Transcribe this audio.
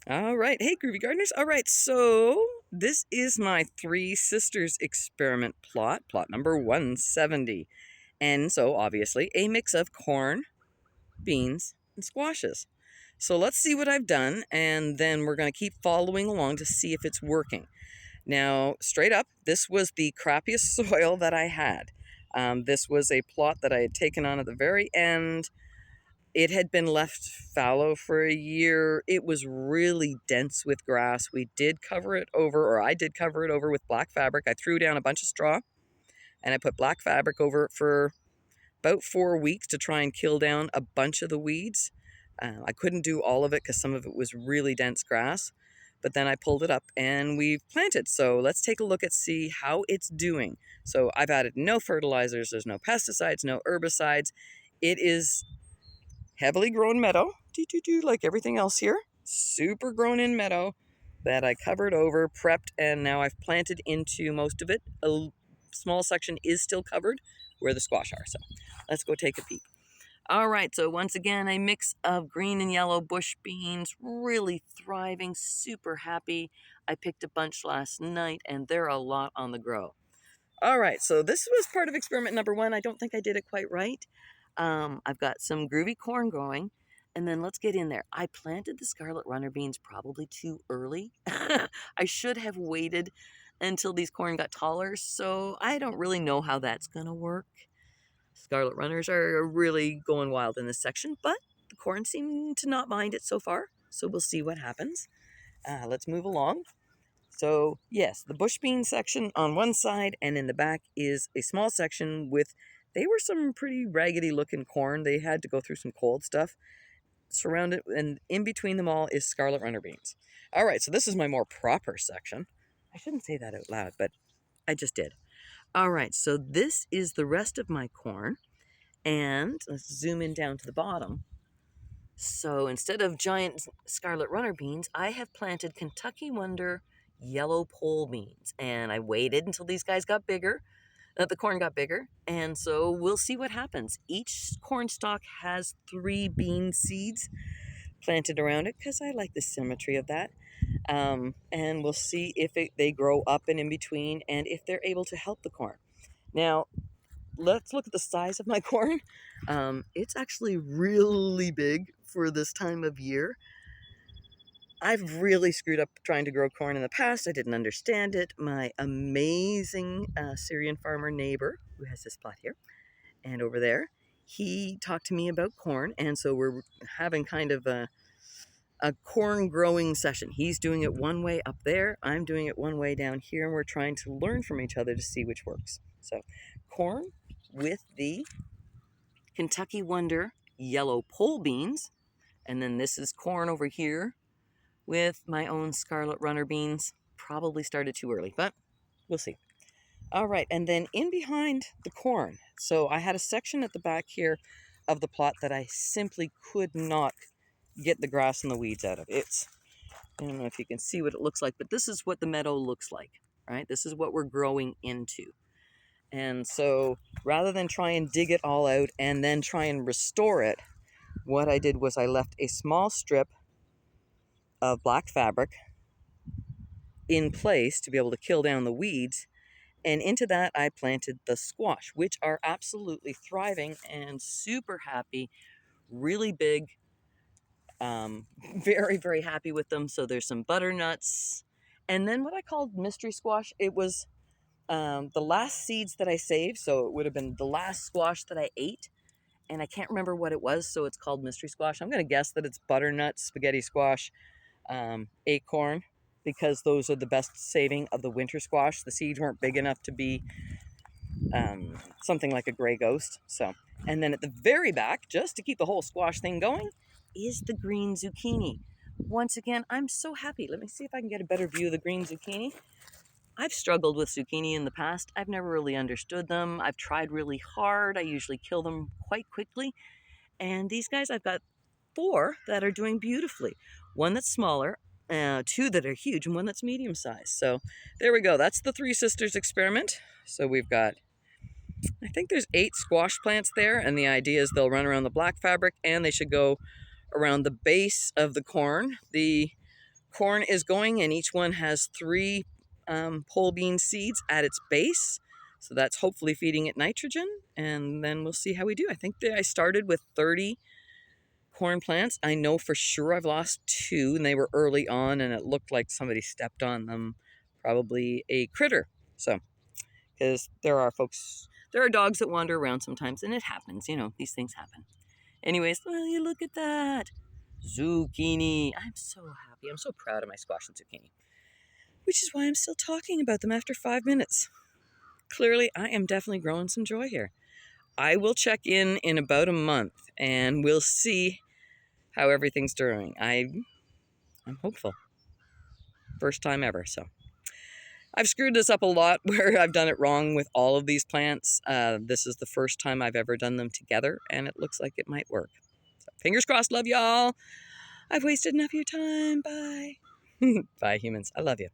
All right. Hey, Groovy Gardeners. All right. So this is my Three Sisters experiment plot number 170. And so obviously a mix of corn, beans, and squashes. So let's see what I've done, and then we're going to keep following along to see if it's working. Now, straight up, this was the crappiest soil that I had. This was a plot that I had taken on at the very end. It had been left fallow for a year. It was really dense with grass. We did cover it over, or I did cover it over with black fabric. I threw down a bunch of straw and I put black fabric over it for about 4 weeks to try and kill down a bunch of the weeds. I couldn't do all of it because some of it was really dense grass, but then I pulled it up and we've planted. So let's take a look and see how it's doing. So I've added no fertilizers, there's no pesticides, no herbicides. It is heavily grown meadow, like everything else here. Super grown in meadow that I covered over, prepped, and now I've planted into most of it. A small section is still covered where the squash are. So let's go take a peek. All right, so once again, a mix of green and yellow bush beans, really thriving, super happy. I picked a bunch last night, and they're a lot on the grow. All right, so this was part of experiment number 1. I don't think I did it quite right. I've got some groovy corn growing, and then let's get in there. I planted the scarlet runner beans probably too early. I should have waited until these corn got taller, so I don't really know how that's going to work. Scarlet runners are really going wild in this section, but the corn seem to not mind it so far, so we'll see what happens. Let's move along. So, yes, the bush bean section on one side, and in the back is a small section with, they were some pretty raggedy looking corn. They had to go through some cold stuff. Surrounded, and in between them all is scarlet runner beans. All right, so this is my more proper section. I shouldn't say that out loud, but I just did. All right, so this is the rest of my corn. And let's zoom in down to the bottom. So instead of giant scarlet runner beans, I have planted Kentucky Wonder yellow pole beans. And I waited until these guys got bigger, the corn got bigger. And so we'll see what happens. Each corn stalk has 3 bean seeds planted around it because I like the symmetry of that. And we'll see if they grow up and in between and if they're able to help the corn. Now, let's look at the size of my corn. It's actually really big for this time of year. I've really screwed up trying to grow corn in the past. I didn't understand it. My amazing Syrian farmer neighbor, who has this plot here and over there, he talked to me about corn, and so we're having kind of a corn growing session. He's doing it one way up there, I'm doing it one way down here, and we're trying to learn from each other to see which works. So, corn with the Kentucky Wonder yellow pole beans, and then this is corn over here with my own scarlet runner beans. Probably started too early, but we'll see. All right, and then in behind the corn, so I had a section at the back here of the plot that I simply could not get the grass and the weeds out of. I don't know if you can see what it looks like, but this is what the meadow looks like, right? This is what we're growing into. And so rather than try and dig it all out and then try and restore it, what I did was I left a small strip of black fabric in place to be able to kill down the weeds. And into that, I planted the squash, which are absolutely thriving and super happy, really big. Very, very happy with them. So there's some butternuts. And then what I called mystery squash, it was the last seeds that I saved. So it would have been the last squash that I ate. And I can't remember what it was, so it's called mystery squash. I'm going to guess that it's butternut, spaghetti squash, acorn, because those are the best saving of the winter squash. The seeds weren't big enough to be something like a gray ghost. So, and then at the very back, just to keep the whole squash thing going, is the green zucchini. Once again, I'm so happy. Let me see if I can get a better view of the green zucchini. I've struggled with zucchini in the past. I've never really understood them. I've tried really hard. I usually kill them quite quickly. And these guys, I've got 4 that are doing beautifully. One that's smaller, 2 that are huge, and 1 that's medium sized. So there we go. That's the Three Sisters experiment. So we've got, I think there's 8 squash plants there, and the idea is they'll run around the black fabric and they should go around the base of the corn. The corn is going, and each one has 3 pole bean seeds at its base. So that's hopefully feeding it nitrogen, and then we'll see how we do. I think that I started with 30 corn plants. I know for sure I've lost 2, and they were early on, and it looked like somebody stepped on them, probably a critter. So, because there are dogs that wander around sometimes, and it happens, these things happen. Anyways, well, you look at that. Zucchini. I'm so happy. I'm so proud of my squash and zucchini, which is why I'm still talking about them after 5 minutes. Clearly, I am definitely growing some joy here. I will check in about a month, and we'll see how everything's doing. I'm hopeful. First time ever, so. I've screwed this up a lot where I've done it wrong with all of these plants. This is the first time I've ever done them together, and it looks like it might work. So, fingers crossed, love y'all. I've wasted enough of your time. Bye. Bye, humans. I love you.